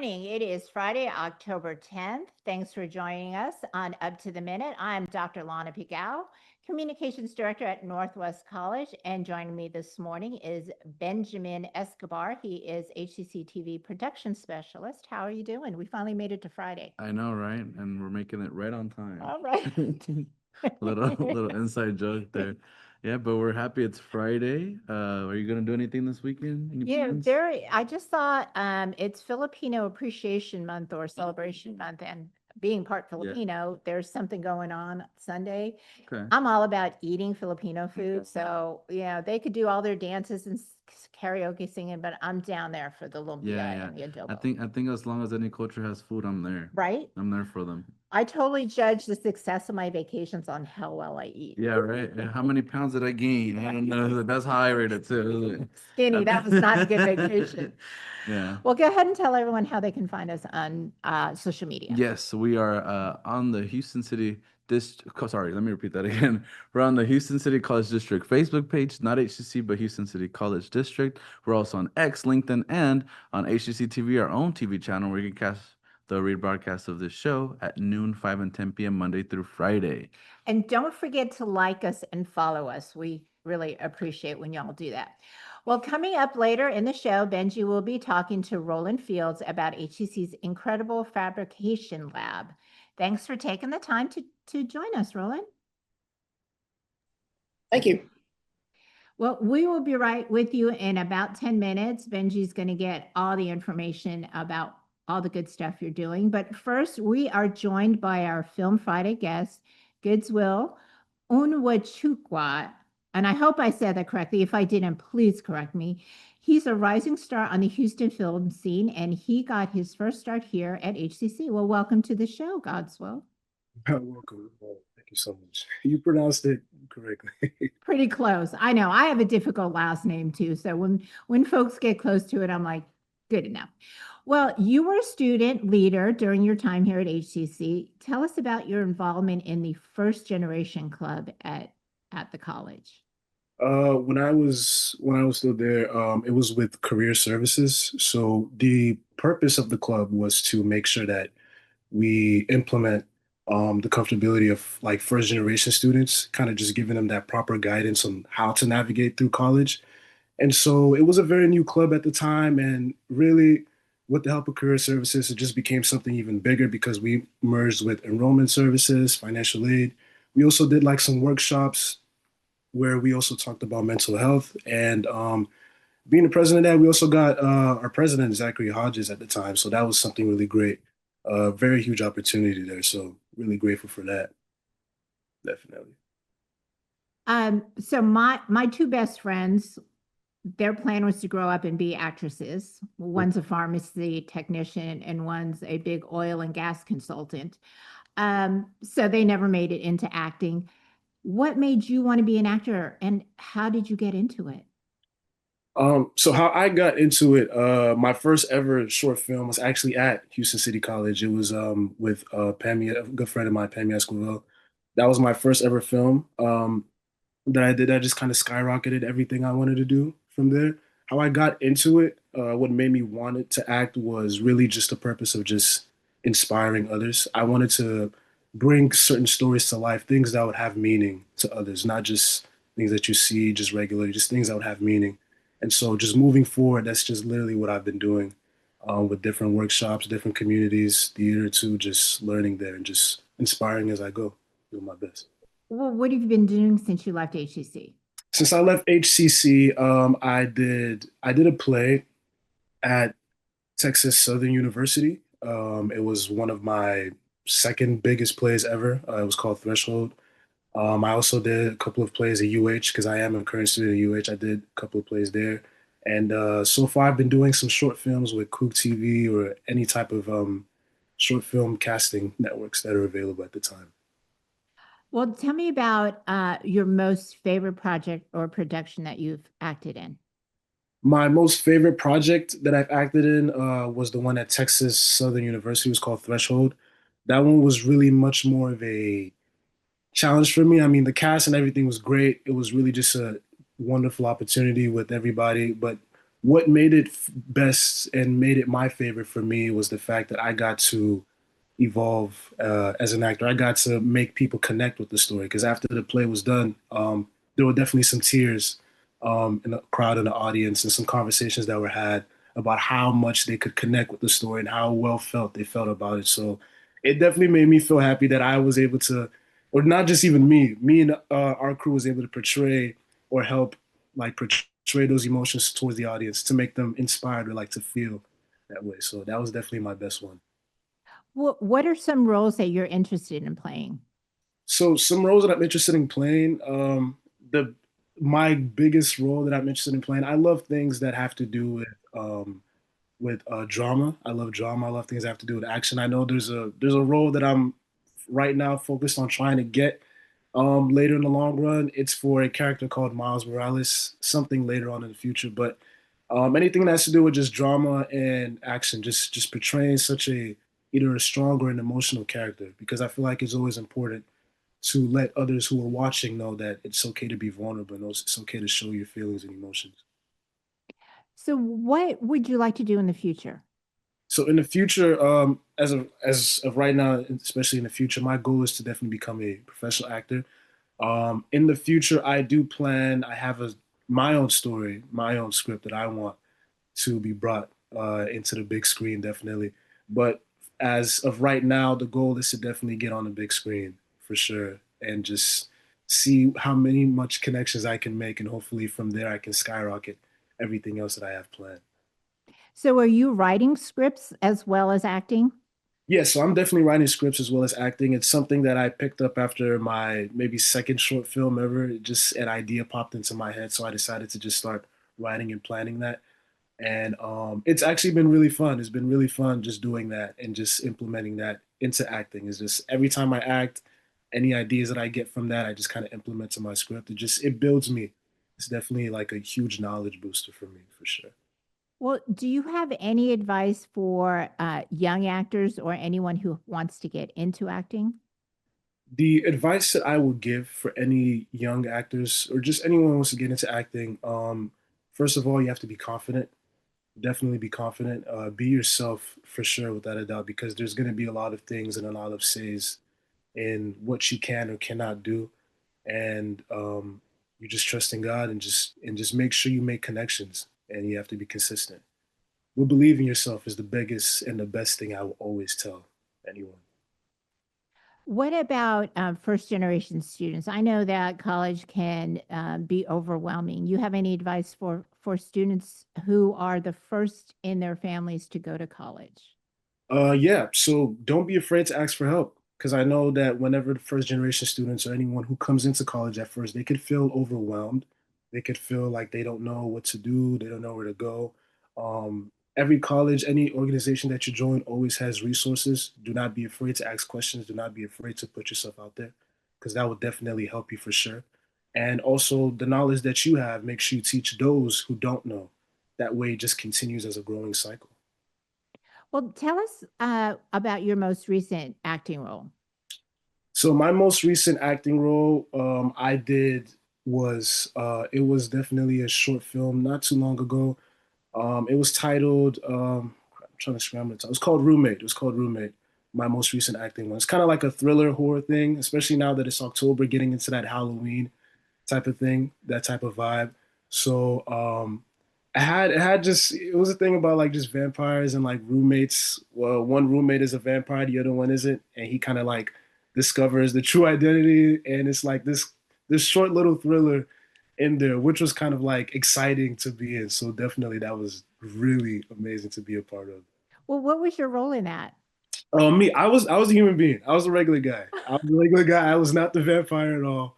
morning. It is Friday, October 10th. Thanks for joining us on Up to the Minute. I'm Dr. Lana Pigao, Communications Director at Northwest College, and joining me this morning is Benjamin Escobar. He is HCC TV Production Specialist. How are you doing? We finally made it to Friday. I know, right? And we're making it right on time. All right. little inside joke there. Yeah, but we're happy it's Friday. Are you gonna do anything this weekend? Any plans? I just thought it's Filipino Appreciation Month or Celebration Month, and being part Filipino, there's something going on Sunday. Okay. I'm all about eating Filipino food, so they could do all their dances and karaoke singing, but I'm down there for the lumpia and the adobo. I think as long as any culture has food, I'm there. Right? I'm there for them. I totally judge the success of my vacations on how well I eat. Yeah, right. How many pounds did I gain? I don't know. That's how I rate it too. Skinny. That was not a good vacation. Yeah. Well, go ahead and tell everyone how they can find us on social media. Yes, we are on the Houston City Sorry, let me repeat that again. We're on the Houston City College District Facebook page, not HCC, but Houston City College District. We're also on X, LinkedIn, and on HCC TV, our own TV channel, where you can catch the rebroadcast of this show at noon, 5 and 10 p.m. Monday through Friday. And don't forget to like us and follow us. We really appreciate when y'all do that. Well, coming up later in the show, Benji will be talking to Roland Fields about HCC's incredible Fabrication Lab. Thanks for taking the time to join us, Roland. Thank you. Well, we will be right with you in about 10 minutes. Benji's going to get all the information about all the good stuff you're doing. But first, we are joined by our Film Friday guest, Godswill Onwuchecha. And I hope I said that correctly. If I didn't, please correct me. He's a rising star on the Houston film scene, and he got his first start here at HCC. Well, welcome to the show, Godswill. Welcome. Thank you so much. You pronounced it correctly. Pretty close. I know. I have a difficult last name too. So when folks get close to it, I'm like, good enough. Well, you were a student leader during your time here at HCC. Tell us about your involvement in the First Generation Club at the college. When I was still there, it was with career services. So the purpose of the club was to make sure that we implement the comfortability of like first generation students, kind of just giving them that proper guidance on how to navigate through college. And so it was a very new club at the time, and really with the help of career services, it just became something even bigger because we merged with enrollment services, financial aid. We also did like some workshops where we also talked about mental health. And being the president of that, we also got our president, Zachary Hodges, at the time. So that was something really great. Very huge opportunity there. So really grateful for that. Definitely. So my two best friends, their plan was to grow up and be actresses. One's a pharmacy technician and one's a big oil and gas consultant. So they never made it into acting. What made you want to be an actor, and how did you get into it? So how I got into it, my first ever short film was actually at Houston City College. It was with Pammy, a good friend of mine, Pammy Esquivel. That was my first ever film that I did. I just kind of skyrocketed everything I wanted to do from there. How I got into it, what made me want it to act was really just the purpose of just inspiring others. I wanted to bring certain stories to life, things that would have meaning to others, not just things that you see just regularly, just things that would have meaning. And so just moving forward, that's just literally what I've been doing with different workshops, different communities, theater too, just learning there and just inspiring as I go, doing my best. Well, what have you been doing since you left HCC? Since I left HCC, I did a play at Texas Southern University. It was one of my second biggest plays ever. It was called Threshold. I also did a couple of plays at UH because I am a current student at UH. I did a couple of plays there. And so far, I've been doing some short films with Kook TV or any type of short film casting networks that are available at the time. Well, tell me about your most favorite project or production that you've acted in. My most favorite project that I've acted in was the one at Texas Southern University. It was called Threshold. That one was really much more of a challenge for me. I mean, the cast and everything was great. It was really just a wonderful opportunity with everybody. But what made it best and made it my favorite for me was the fact that I got to evolve as an actor. I got to make people connect with the story because after the play was done, there were definitely some tears in the crowd and the audience and some conversations that were had about how much they could connect with the story and how well felt they felt about it. So it definitely made me feel happy that I was able to, or not just even me and our crew was able to portray or help like portray those emotions towards the audience to make them inspired or like to feel that way. So that was definitely my best one. What are some roles that you're interested in playing? So some roles that I'm interested in playing, the my biggest role that I'm interested in playing, I love things that have to do with drama. I love drama. I love things that have to do with action. I know there's a role that I'm right now focused on trying to get later in the long run. It's for a character called Miles Morales, something later on in the future. But anything that has to do with just drama and action, just portraying such a either a strong or an emotional character, because I feel like it's always important to let others who are watching know that it's okay to be vulnerable and it's okay to show your feelings and emotions. So what would you like to do in the future? So in the future, as of right now, especially in the future, my goal is to definitely become a professional actor. In the future, I do plan. I have my own story, my own script that I want to be brought into the big screen, definitely. But as of right now, the goal is to definitely get on the big screen for sure, and just see how many much connections I can make, and hopefully from there I can skyrocket everything else that I have planned. So are you writing scripts as well as acting? Yeah, so I'm definitely writing scripts as well as acting. It's something that I picked up after my maybe second short film ever. Just an idea popped into my head, so I decided to just start writing and planning that. And it's actually been really fun. It's been really fun just doing that and just implementing that into acting. It's just every time I act, any ideas that I get from that, I just kind of implement to my script. It builds me. It's definitely like a huge knowledge booster for me, for sure. Well, do you have any advice for young actors or anyone who wants to get into acting? The advice that I would give for any young actors or just anyone who wants to get into acting, first of all, you have to be confident. Definitely be confident. Be yourself for sure, without a doubt, because there's going to be a lot of things and a lot of says in what you can or cannot do, and you just trust in God and just make sure you make connections, and you have to be consistent. But believe in yourself is the biggest and the best thing I will always tell anyone. What about first generation students? I know that college can be overwhelming. You have any advice for students who are the first in their families to go to college? Yeah, so don't be afraid to ask for help, because I know that whenever the first generation students or anyone who comes into college at first, they could feel overwhelmed. They could feel like they don't know what to do, they don't know where to go. Every college, any organization that you join always has resources. Do not be afraid to ask questions. Do not be afraid to put yourself out there, because that will definitely help you for sure. And also, the knowledge that you have, make sure you teach those who don't know. That way, it just continues as a growing cycle. Well, tell us about your most recent acting role. So my most recent acting role I did was it was definitely a short film not too long ago. It was titled I'm trying to scramble it. It was called Roommate. It was called Roommate. My most recent acting one. It's kind of like a thriller horror thing, especially now that it's October, getting into that Halloween type of thing, that type of vibe. So it had just it was a thing about like just vampires and like roommates. Well, one roommate is a vampire, the other one isn't, and he kind of like discovers the true identity, and it's like this short little thriller in there, which was kind of like exciting to be in. So definitely that was really amazing to be a part of. Well, what was your role in that? Me, I was a human being. I was a regular guy. I was a regular guy. I was not the vampire at all.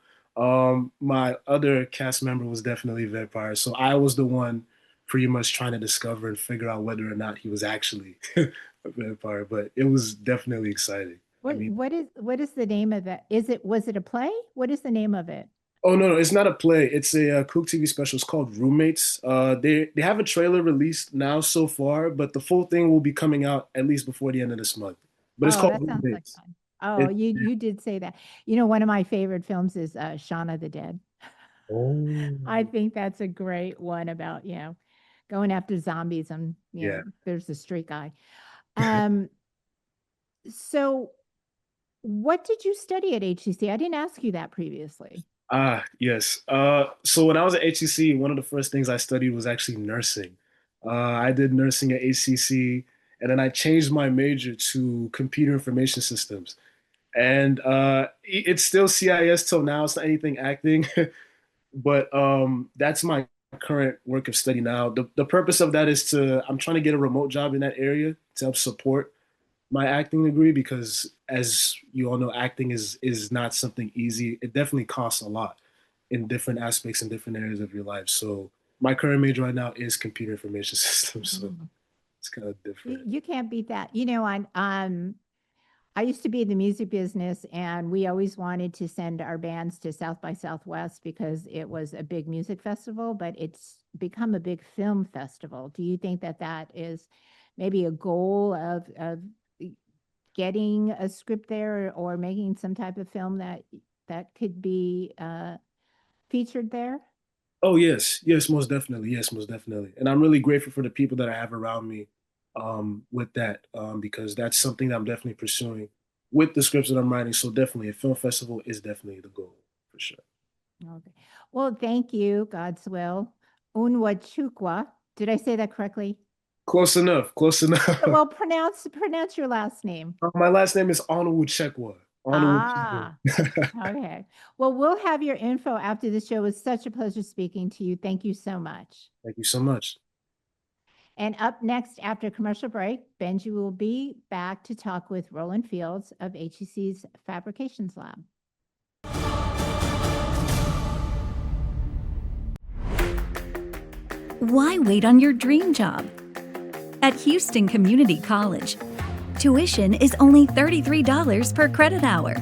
My other cast member was definitely a vampire. So I was the one pretty much trying to discover and figure out whether or not he was actually a vampire. But it was definitely exciting. I What mean, what is the name of that? Was it a play? What is the name of it? oh no, it's not a play. It's a, Cook TV special. It's called Roommates. They have a trailer released now so far, but the full thing will be coming out at least before the end of this month. But it's Oh, called that sounds like Roommates. fun. Oh, It, you did say that. You know, one of my favorite films is Shaun of the Dead. oh. I think that's a great one about, going after zombies and, Yeah. there's the street guy. So what did you study at HCC? I didn't ask you that previously. Yes. So when I was at HCC, one of the first things I studied was actually nursing. I did nursing at HCC, and then I changed my major to computer information systems. And it's still CIS till now. It's not anything acting, but that's my current work of study now. The purpose of that is I'm trying to get a remote job in that area to help support my acting degree, because as you all know, acting is not something easy. It definitely costs a lot in different aspects and different areas of your life. So my current major right now is computer information systems. So it's kind of different. You can't beat that. I used to be in the music business, and we always wanted to send our bands to South by Southwest because it was a big music festival, but it's become a big film festival. Do you think that that is maybe a goal of getting a script there, or making some type of film that could be featured there? Oh yes, yes, most definitely, yes, most definitely. And I'm really grateful for the people that I have around me with that, because that's something that I'm definitely pursuing with the scripts that I'm writing. So definitely, a film festival is definitely the goal for sure. Okay. Well, thank you, Godswill Onwuchecha. Did I say that correctly? Close enough, close enough. Well, pronounce your last name. My last name is Onwuchecha. Ah, okay. Well, we'll have your info after the show. It was such a pleasure speaking to you. Thank you so much. Thank you so much. And up next, after commercial break, Benji will be back to talk with Roland Fields of HCC's Fabrication Lab. Why wait on your dream job? At Houston Community College, tuition is only $33 per credit hour,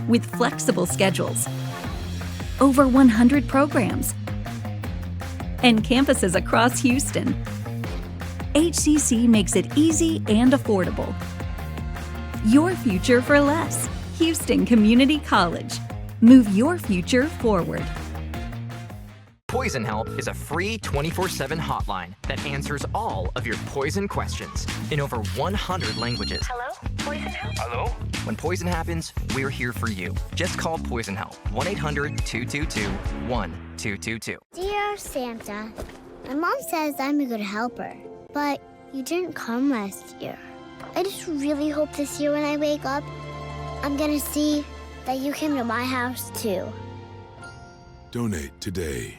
with flexible schedules, over 100 programs, and campuses across Houston. HCC makes it easy and affordable. Your future for less. Houston Community College. Move your future forward. Poison Help is a free 24/7 hotline that answers all of your poison questions in over 100 languages. Hello? Poison Help? Hello? When poison happens, we're here for you. Just call Poison Help, 1-800-222-1222. Dear Santa, my mom says I'm a good helper, but you didn't come last year. I just really hope this year when I wake up, I'm gonna see that you came to my house too. Donate today.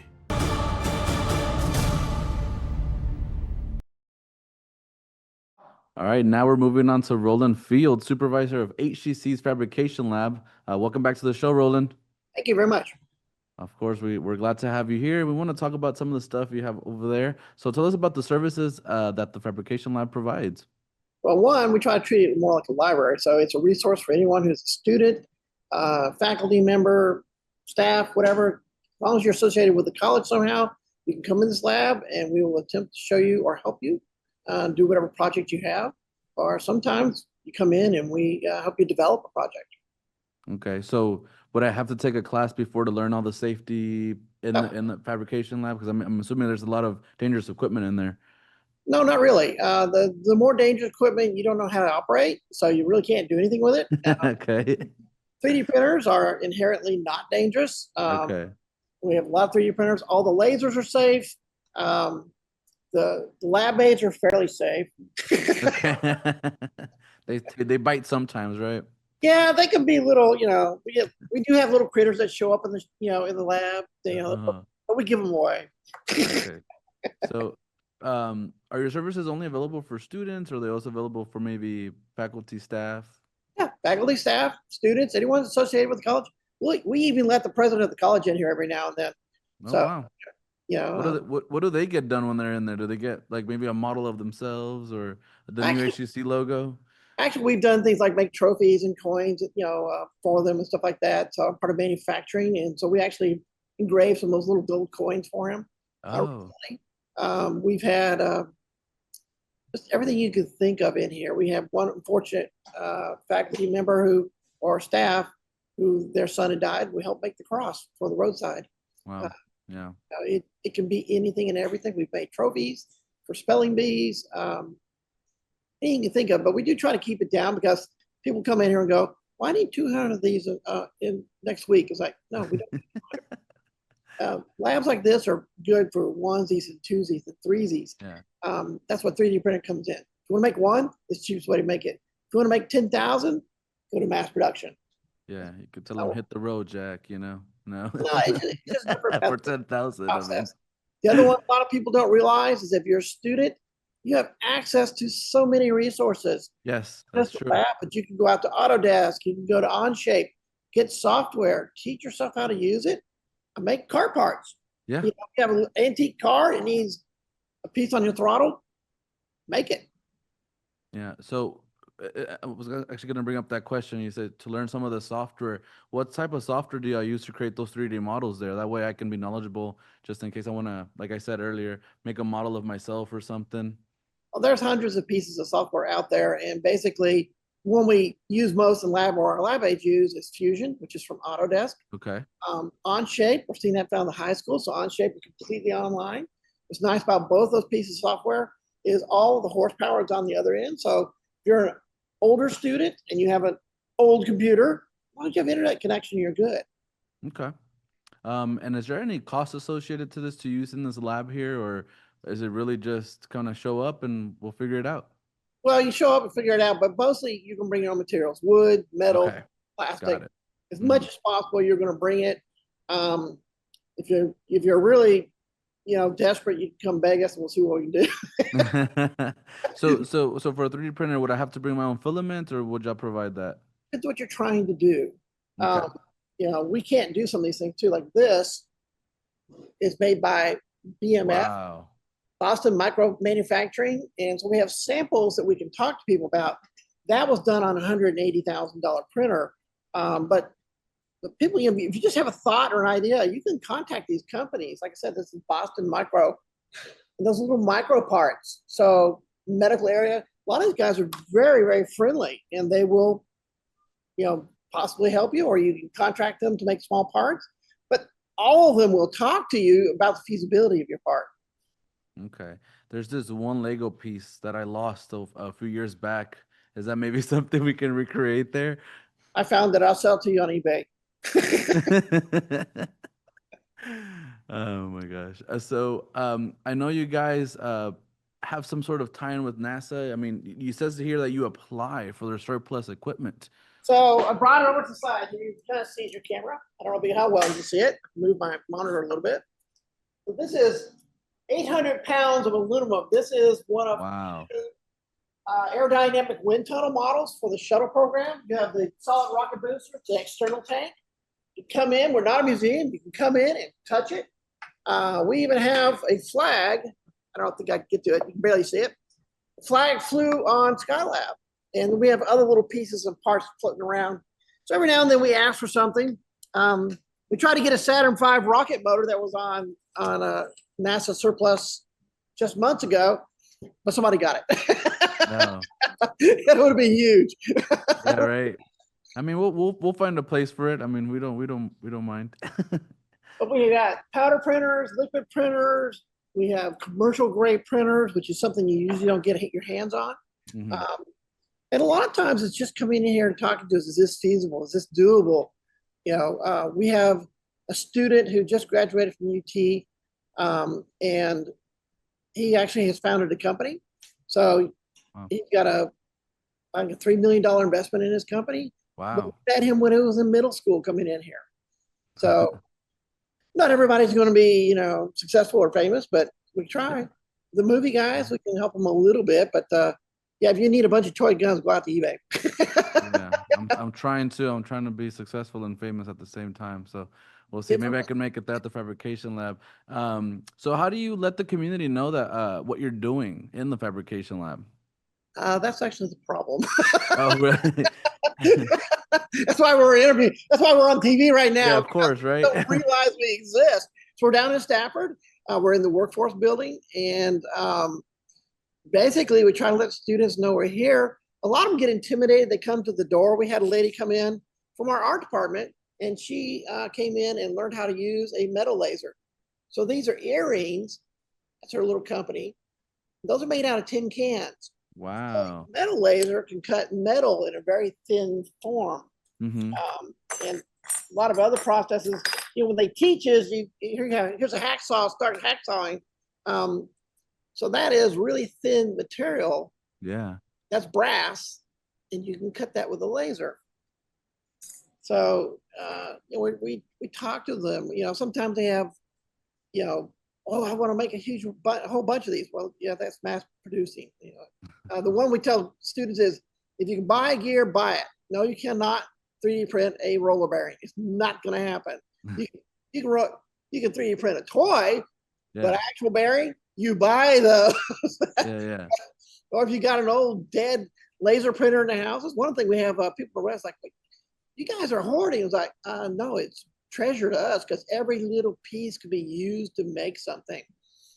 All right, now we're moving on to Roland Fields, Supervisor of HCC's Fabrication Lab. Welcome back to the show, Roland. Thank you very much. Of course, we're glad to have you here. We want to talk about some of the stuff you have over there. So tell us about the services that the Fabrication Lab provides. Well, one, we try to treat it more like a library. So it's a resource for anyone who's a student, faculty member, staff, whatever. As long as you're associated with the college somehow, you can come in this lab and we will attempt to show you or help you do whatever project you have. Or sometimes you come in and we help you develop a project. Okay, so would I have to take a class before to learn all the safety in the fabrication lab? Because I'm assuming there's a lot of dangerous equipment in there. No, not really. The more dangerous equipment, you don't know how to operate, so you really can't do anything with it. Okay. 3D printers are inherently not dangerous. Okay. We have a lot of 3D printers. All the lasers are safe. The lab aids are fairly safe. Okay. They bite sometimes, right? Yeah, they can be little. We do have little critters that show up in the in the lab. But we give them away. Okay. So, are your services only available for students, or are they also available for maybe faculty, staff? Yeah, faculty, staff, students, anyone associated with the college. We even let the president of the college in here every now and then. Oh, So, wow. What do they get done when they're in there? Do they get like maybe a model of themselves or the new HCC logo? Actually, we've done things like make trophies and coins, for them and stuff like that. So I'm part of manufacturing, and so we actually engrave some of those little gold coins for him. Oh. We've had just everything you could think of in here. We have one unfortunate faculty member or staff who their son had died. We helped make the cross for the roadside. Wow. Yeah. It can be anything and everything. We've made trophies for spelling bees, anything you can think of, but we do try to keep it down because people come in here and go, well, I need 200 of these in next week. It's like, no, we don't. Labs like this are good for onesies and twosies and threesies. Yeah. That's what 3D printer comes in. If you want to make one, it's the cheapest way to make it. If you want to make 10,000, go to mass production. Yeah, you could tell them hit the road, Jack. No. No, it's just For 10,000. I mean. The other one a lot of people don't realize is if you're a student, you have access to so many resources. Yes, that's true. Lab, but you can go out to Autodesk, you can go to Onshape, get software, teach yourself how to use it, and make car parts. Yeah. You have an antique car, it needs a piece on your throttle, make it. Yeah. So I was actually going to bring up that question. You said to learn some of the software. What type of software do you use to create those 3D models there? That way I can be knowledgeable just in case I want to, like I said earlier, make a model of myself or something. Well, there's hundreds of pieces of software out there. And basically, one we use most in lab or our lab aides use is Fusion, which is from Autodesk. Okay. Onshape, we're seeing that found in the high school. So Onshape is completely online. What's nice about both those pieces of software is all the horsepower is on the other end. So if you're an older student and you have an old computer, as long as you have internet connection, you're good. Okay. And is there any cost associated to this to use in this lab here, or is it really just kind of show up and we'll figure it out? Well, you show up and figure it out, but mostly you can bring your own materials, wood, metal, Okay. plastic. As much as possible, you're going to bring it. If you're really, desperate, you can come beg us and we'll see what we can do. So for a 3D printer, would I have to bring my own filament, or would y'all provide that? It's what you're trying to do. Okay. We can't do some of these things too. Like this is made by BMF, Wow. Boston Micro Manufacturing. And so we have samples that we can talk to people about. That was done on a $180,000 printer. But the people, if you just have a thought or an idea, you can contact these companies. Like I said, this is Boston Micro, and those little micro parts. So medical area, a lot of these guys are very, very friendly, and they will, possibly help you, or you can contract them to make small parts. But all of them will talk to you about the feasibility of your part. Okay. There's this one Lego piece that I lost a few years back. Is that maybe something we can recreate there? I found that. I'll sell it to you on eBay. Oh my gosh. So I know you guys have some sort of tie-in with NASA. I mean, you says here that you apply for their surplus equipment. So I brought it over to the side. You kind of see your camera. I don't know how well you can see it. Move my monitor a little bit. So this is 800 pounds of aluminum. This is one of Wow. Aerodynamic wind tunnel models for the shuttle program. You have the solid rocket booster, the external tank. You come in, we're not a museum. You can come in and touch it. We even have a flag. I don't think I can get to it. You can barely see it. The flag flew on Skylab. And we have other little pieces and parts floating around. So every now and then we ask for something. We tried to get a Saturn V rocket motor that was on a NASA surplus just months ago, but somebody got it. No. That would have been huge. Yeah, right. I mean, we'll find a place for it. I mean, we don't mind. But we got powder printers, liquid printers. We have commercial grade printers, which is something you usually don't get your hands on. Mhm. And a lot of times it's just coming in here and talking to us. Is this feasible? Is this doable? We have a student who just graduated from UT, and he actually has founded a company. So Wow. he's got a $3 million investment in his company. Wow. But we met him when he was in middle school coming in here. So not everybody's going to be, successful or famous, but we try. The movie guys, we can help them a little bit, but yeah, if you need a bunch of toy guns, go out to eBay. Yeah, I'm trying to be successful and famous at the same time. So we'll see. Maybe I can make it at the Fabrication Lab. So how do you let the community know that what you're doing in the Fabrication Lab? That's actually the problem. Oh, really? That's why we're interviewing. That's why we're on TV right now. Yeah, of course, right? Don't realize we exist. So we're down in Stafford. We're in the workforce building, and basically we try to let students know we're here. A lot of them get intimidated. They come to the door. We had a lady come in from our art department, and she came in and learned how to use a metal laser. So these are earrings. That's our little company. Those are made out of tin cans. Wow. Metal laser can cut metal in a very thin form. Mm-hmm. And a lot of other processes, when they teach us, here's a hacksaw, start hacksawing. So that is really thin material. Yeah. That's brass, and you can cut that with a laser. So we talk to them. Sometimes they have, oh, I want to make a whole bunch of these. Well, yeah, that's mass producing. The one we tell students is, if you can buy gear, buy it. No, you cannot 3D print a roller bearing. It's not going to happen. You can 3D print a toy, but actual bearing, you buy those. Yeah. Or if you got an old dead laser printer in the house, that's one thing we have people arrest like, you guys are hoarding. It's like, no, it's treasure to us because every little piece could be used to make something.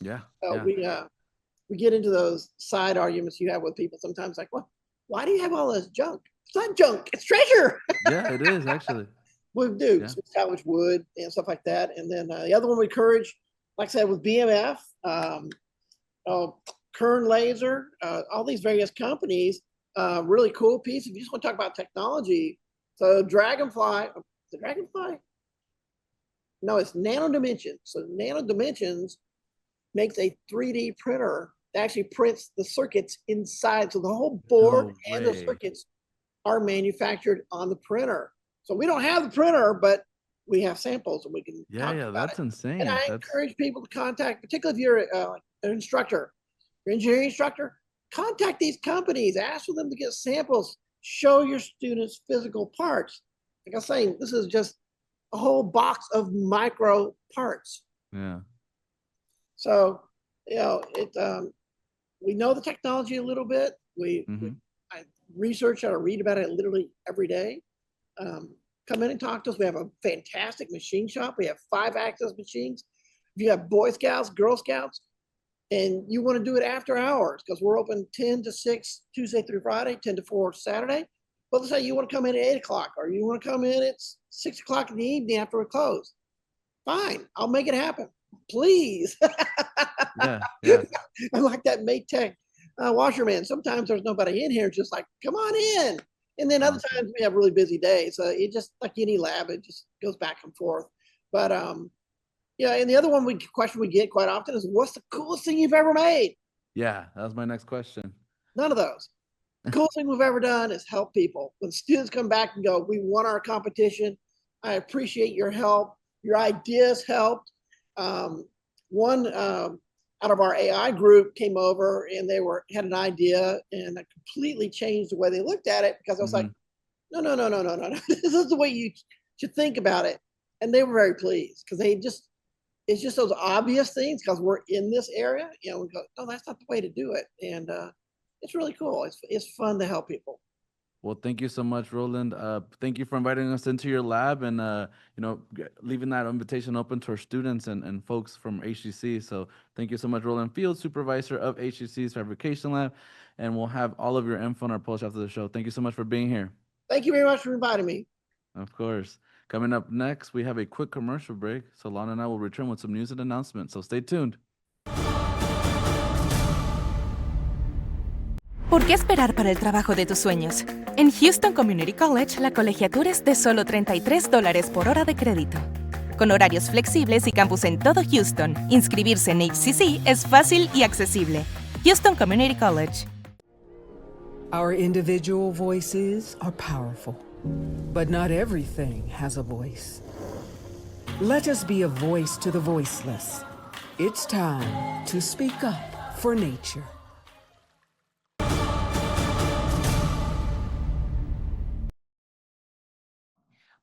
Yeah. So we get into those side arguments you have with people sometimes, like, well, why do you have all this junk? It's not junk, it's treasure. Yeah, it is actually. We do salvage wood and stuff like that. And then the other one we encourage, like I said, with BMF, Kern Laser, all these various companies, really cool piece. If you just want to talk about technology, so Dragonfly, the Dragonfly? No, it's Nano Dimensions. So Nano Dimensions makes a 3D printer that actually prints the circuits inside. So the whole board and the circuits are manufactured on the printer. So we don't have the printer, but we have samples and we can talk about that's it. insane. And I encourage people to contact, particularly if you're an instructor, your engineering instructor, contact these companies, ask for them to get samples, show your students physical parts. Like I was saying, this is just a whole box of micro parts. Yeah. So, we know the technology a little bit. I research how to read about it literally every day. Come in and talk to us. We have a fantastic machine shop. We have 5-axis machines. If you have Boy Scouts, Girl Scouts, and you want to do it after hours, because we're open 10 to 6, Tuesday through Friday, 10 to 4 Saturday. But let's say you want to come in at 8 o'clock, or you want to come in at 6 o'clock in the evening after we close. Fine, I'll make it happen. Please. Yeah. I like that Maytech washerman. Sometimes there's nobody in here, just like, come on in. And then other times we have really busy days. So it just, like any lab, it just goes back and forth. But and the other question we get quite often is, what's the coolest thing you've ever made? Yeah, that was my next question. None of those. The coolest thing we've ever done is help people. When students come back and go, we won our competition. I appreciate your help. Your ideas helped. One out of our AI group came over and they had an idea, and I completely changed the way they looked at it, because I was like, no. This is the way you should think about it. And they were very pleased, because it's just those obvious things, because we're in this area, we go, no, that's not the way to do it. And it's really cool. It's fun to help people. Well, thank you so much, Roland. Thank you for inviting us into your lab and, leaving that invitation open to our students and folks from HCC. So thank you so much, Roland Fields, Supervisor of HCC's Fabrication Lab. And we'll have all of your info on our post after the show. Thank you so much for being here. Thank you very much for inviting me. Of course. Coming up next, we have a quick commercial break. So Lana and I will return with some news and announcements. So stay tuned. ¿Por qué esperar para el trabajo de tus sueños? En Houston Community College, la colegiatura es de solo $33 por hora de crédito. Con horarios flexibles y campus en todo Houston, inscribirse en HCC es fácil y accesible. Houston Community College. Our individual voices are powerful, but not everything has a voice. Let us be a voice to the voiceless. It's time to speak up for nature.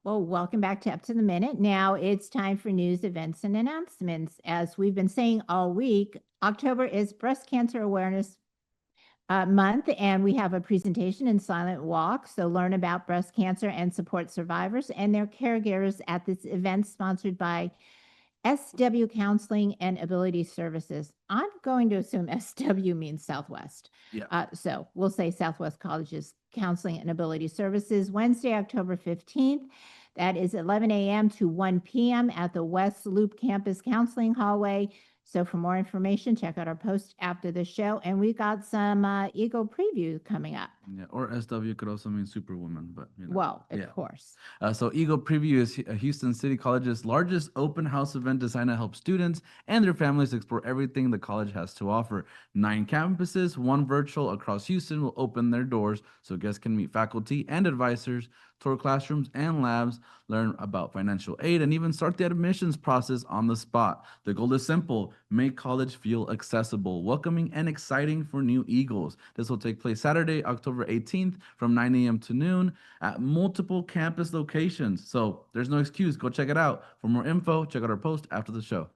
Well, welcome back to Up to the Minute. Now it's time for news, events, and announcements. As we've been saying all week, October is Breast Cancer Awareness Month, and we have a presentation and silent walk. So learn about breast cancer and support survivors and their caregivers at this event sponsored by SW Counseling and Ability Services. I'm going to assume SW means Southwest. Yeah. So we'll say Southwest College's Counseling and Ability Services, Wednesday, October 15th. That is 11 a.m. to 1 p.m. at the West Loop Campus Counseling Hallway. So for more information, check out our post after the show. And we got some Eagle Preview coming up. Yeah, or SW could also mean Superwoman, but you know. Well, Yeah. of course. So Eagle Preview is Houston City College's largest open house event designed to help students and their families explore everything the college has to offer. 9 campuses, 1 virtual across Houston will open their doors so guests can meet faculty and advisors, tour classrooms and labs, learn about financial aid, and even start the admissions process on the spot. The goal is simple: make college feel accessible, welcoming, and exciting for new Eagles. This will take place Saturday, October 18th from 9 a.m. to noon at multiple campus locations. So there's no excuse. Go check it out. For more info, check out our post after the show.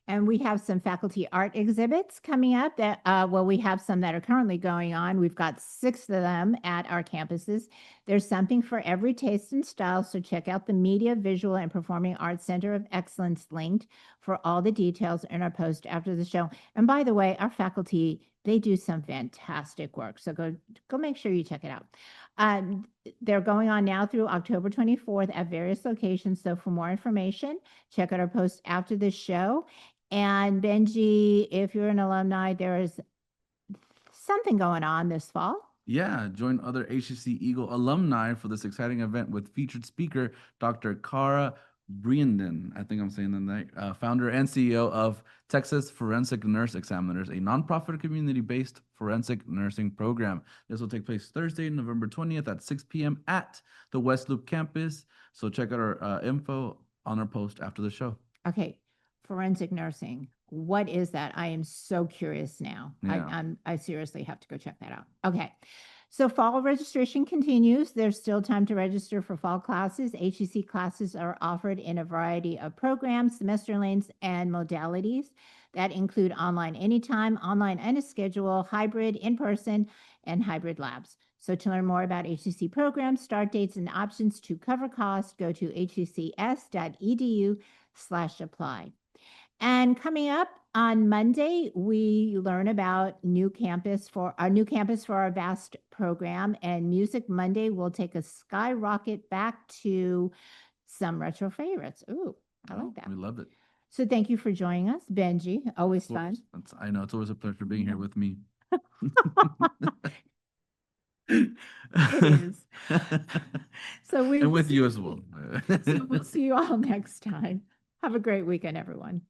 And we have some faculty art exhibits coming up that, we have some that are currently going on. We've got 6 of them at our campuses. There's something for every taste and style. So check out the Media, Visual, and Performing Arts Center of Excellence linked for all the details in our post after the show. And by the way, our faculty, they do some fantastic work. So go make sure you check it out. They're going on now through October 24th at various locations. So for more information, check out our post after this show. And Benji, if you're an alumni, there is something going on this fall. Yeah, join other HCC Eagle alumni for this exciting event with featured speaker Dr. Cara Brienden, I think I'm saying that right, founder and CEO of Texas Forensic Nurse Examiners, a nonprofit community-based forensic nursing program. This will take place Thursday, November 20th at 6 p.m. at the West Loop campus. So check out our info on our post after the show. Okay, forensic nursing. What is that? I am so curious now. Yeah. I seriously have to go check that out. Okay. So fall registration continues. There's still time to register for fall classes. HCC classes are offered in a variety of programs, semester lengths, and modalities that include online anytime, online and a schedule, hybrid, in-person, and hybrid labs. So to learn more about HCC programs, start dates, and options to cover costs, go to hccs.edu/apply. And coming up on Monday, we learn about our new campus for our VAST program, and Music Monday will take a skyrocket back to some retro favorites. Ooh, I like that. We love it. So thank you for joining us, Benji. Always Of course. fun. I know, it's always a pleasure being here with me. It is. So and with you as well. So we'll see you all next time. Have a great weekend, everyone.